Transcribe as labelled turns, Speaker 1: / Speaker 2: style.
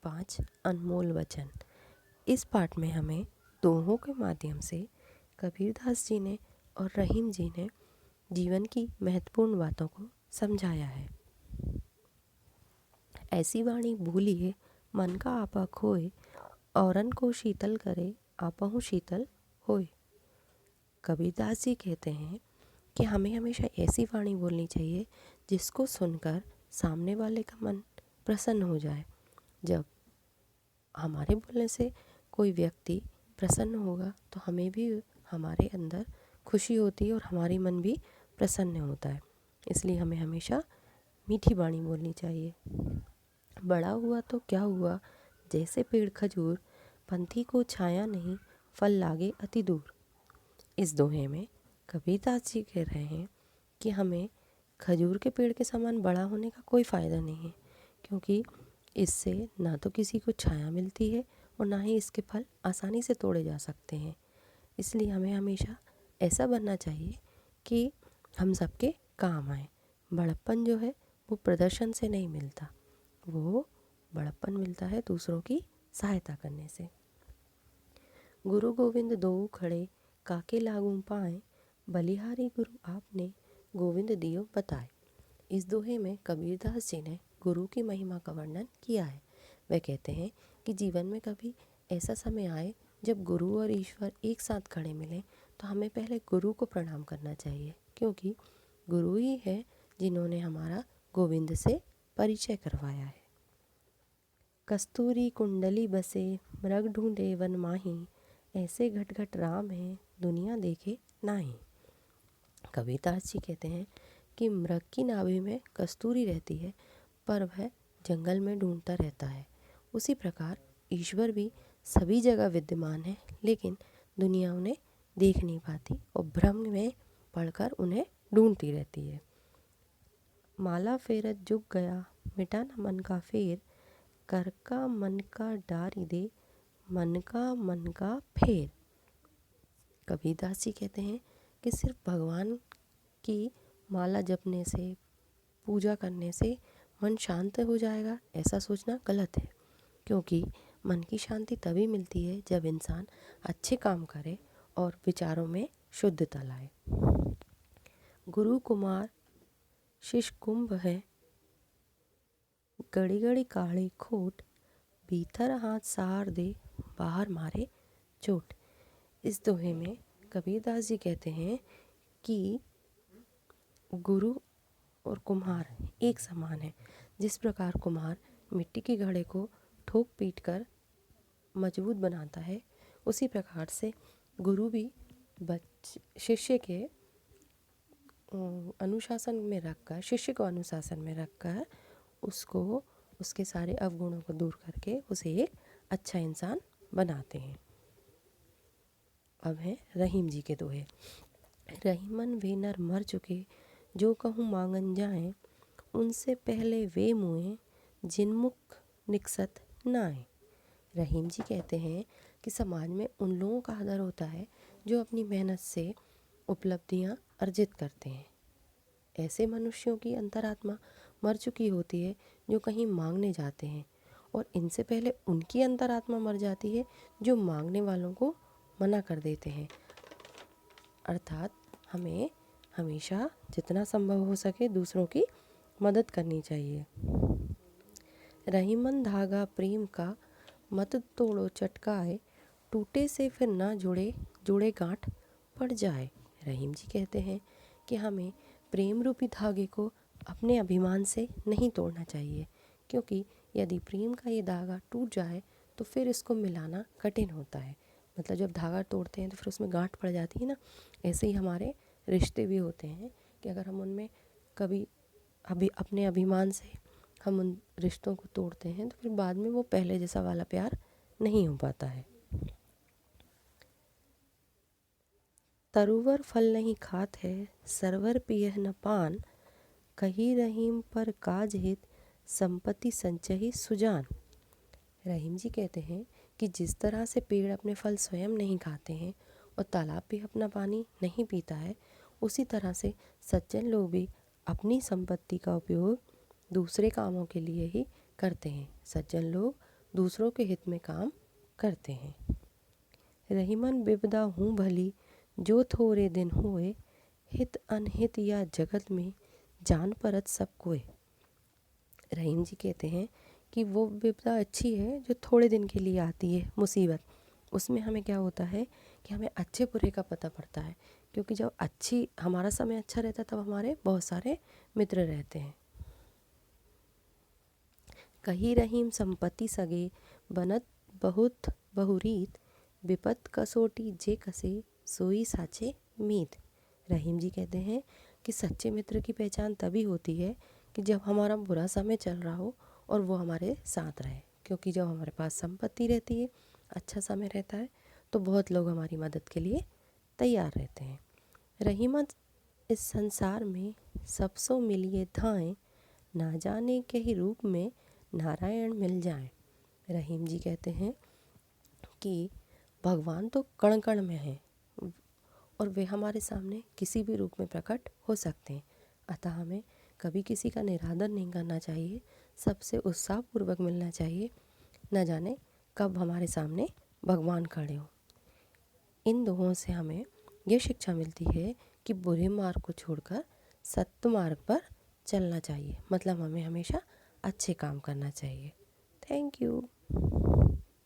Speaker 1: 5 अनमोल वचन। इस पाठ में हमें दोहों के माध्यम से कबीरदास जी ने और रहीम जी ने जीवन की महत्वपूर्ण बातों को समझाया है। ऐसी वाणी भूलिए मन का आपा खोए, औरन को शीतल करे आपहु शीतल होए। कबीरदास जी कहते हैं कि हमें हमेशा ऐसी वाणी बोलनी चाहिए जिसको सुनकर सामने वाले का मन प्रसन्न हो जाए। जब हमारे बोलने से कोई व्यक्ति प्रसन्न होगा तो हमें भी हमारे अंदर खुशी होती है और हमारी मन भी प्रसन्न होता है। इसलिए हमें हमेशा मीठी वाणी बोलनी चाहिए। बड़ा हुआ तो क्या हुआ, जैसे पेड़ खजूर, पंथी को छाया नहीं, फल लागे अति दूर। इस दोहे में कबीरदास जी कह रहे हैं कि हमें खजूर के पेड़ के समान बड़ा होने का कोई फ़ायदा नहीं है, क्योंकि इससे ना तो किसी को छाया मिलती है और ना ही इसके फल आसानी से तोड़े जा सकते हैं। इसलिए हमें हमेशा ऐसा बनना चाहिए कि हम सबके काम आए। बड़प्पन जो है वो प्रदर्शन से नहीं मिलता, वो बड़प्पन मिलता है दूसरों की सहायता करने से। गुरु गोविंद दोऊ खड़े, काके लागू पाए, बलिहारी गुरु आपने, गोविंद दियो बताए। इस दोहे में कबीरदास जी ने गुरु की महिमा का वर्णन किया है। वह कहते हैं कि जीवन में कभी ऐसा समय आए जब गुरु और ईश्वर एक साथ खड़े मिलें तो हमें पहले गुरु को प्रणाम करना चाहिए, क्योंकि गुरु ही है जिन्होंने हमारा गोविंद से परिचय करवाया है। कस्तूरी कुंडली बसे, मृग ढूंढे वन माही, ऐसे घट घट राम है, दुनिया देखे नाही। कबीरदास जी कहते हैं कि मृग की नाभि में कस्तूरी रहती है, पर वह जंगल में ढूंढता रहता है। उसी प्रकार ईश्वर भी सभी जगह विद्यमान है, लेकिन दुनिया उन्हें देख नहीं पाती और भ्रम में पड़कर उन्हें ढूंढती रहती है। माला फेरत जुग गया, मिटा न मन का फेर, कर का मन का डारी दे, मन का फेर। कबीरदास जी कहते हैं कि सिर्फ भगवान की माला जपने से, पूजा करने से मन शांत हो जाएगा, ऐसा सोचना गलत है, क्योंकि मन की शांति तभी मिलती है जब इंसान अच्छे काम करे और विचारों में शुद्धता लाए। गुरु कुमार शिष्य कुंभ है, गड़ी गड़ी काढ़े खोट, भीतर हाथ सहार दे, बाहर मारे चोट। इस दोहे में कबीरदास जी कहते हैं कि गुरु और कुम्हार एक समान है। जिस प्रकार कुम्हार मिट्टी के घड़े को ठोक पीट कर मजबूत बनाता है, उसी प्रकार से गुरु भी शिष्य के अनुशासन में रखकर, शिष्य को अनुशासन में रखकर उसको उसके सारे अवगुणों को दूर करके उसे एक अच्छा इंसान बनाते हैं। अब है रहीम जी के दोहे। रहीमन वे नर मर चुके, जो कहूँ मांगन जाएं, उनसे पहले वे मुए, जिनमुख निकसत नाए। रहीम जी कहते हैं कि समाज में उन लोगों का आदर होता है जो अपनी मेहनत से उपलब्धियां अर्जित करते हैं। ऐसे मनुष्यों की अंतरात्मा मर चुकी होती है जो कहीं मांगने जाते हैं, और इनसे पहले उनकी अंतरात्मा मर जाती है जो मांगने वालों को मना कर देते हैं। अर्थात हमें हमेशा जितना संभव हो सके दूसरों की मदद करनी चाहिए। रहीमन धागा प्रेम का, मत तोड़ो चटकाए, टूटे से फिर ना जुड़े, जुड़े गांठ पड़ जाए। रहीम जी कहते हैं कि हमें प्रेम रूपी धागे को अपने अभिमान से नहीं तोड़ना चाहिए, क्योंकि यदि प्रेम का ये धागा टूट जाए तो फिर इसको मिलाना कठिन होता है। मतलब जब धागा तोड़ते हैं तो फिर उसमें गांठ पड़ जाती है ना। ऐसे ही हमारे रिश्ते भी होते हैं कि अगर हम उनमें कभी अपने अभिमान से हम उन रिश्तों को तोड़ते हैं तो फिर बाद में वो पहले जैसा वाला प्यार नहीं हो पाता है। तरुवर फल नहीं खात है, सरवर पियह न पान, कही रहीम पर काज हित, संपत्ति संचही सुजान। रहीम जी कहते हैं कि जिस तरह से पेड़ अपने फल स्वयं नहीं खाते हैं और तालाब भी अपना पानी नहीं पीता है, उसी तरह से सज्जन लोग भी अपनी संपत्ति का उपयोग दूसरे कामों के लिए ही करते हैं। सज्जन लोग दूसरों के हित में काम करते हैं। रहीमन बिपदा हूँ भली, जो थोड़े दिन होए, हित अनहित या जगत में जान परत सब कोय। रहीम जी कहते हैं कि वो विपदा अच्छी है जो थोड़े दिन के लिए आती है, मुसीबत। उसमें हमें क्या होता है कि हमें अच्छे बुरे का पता पड़ता है, क्योंकि जब हमारा समय अच्छा रहता है तब हमारे बहुत सारे मित्र रहते हैं। कही रहीम संपत्ति सगे, बनत बहुत बहुरीत, विपत कसोटी जे कसे, सोई साचे मीत। रहीम जी कहते हैं कि सच्चे मित्र की पहचान तभी होती है कि जब हमारा बुरा समय चल रहा हो और वो हमारे साथ रहे, क्योंकि जब हमारे पास संपत्ति रहती है, अच्छा समय रहता है, तो बहुत लोग हमारी मदद के लिए तैयार रहते हैं। रहीमत इस संसार में सबसो मिलिए धाएं, ना जाने के ही रूप में नारायण मिल जाएं। रहीम जी कहते हैं कि भगवान तो कण कण में हैं और वे हमारे सामने किसी भी रूप में प्रकट हो सकते हैं। अतः हमें कभी किसी का निरादर नहीं करना चाहिए, सबसे उत्साहपूर्वक मिलना चाहिए। न जाने कब हमारे सामने भगवान खड़े हों। इन दोहों से हमें यह शिक्षा मिलती है कि बुरे मार्ग को छोड़कर सत्य मार्ग पर चलना चाहिए, मतलब हमें हमेशा अच्छे काम करना चाहिए। Thank you.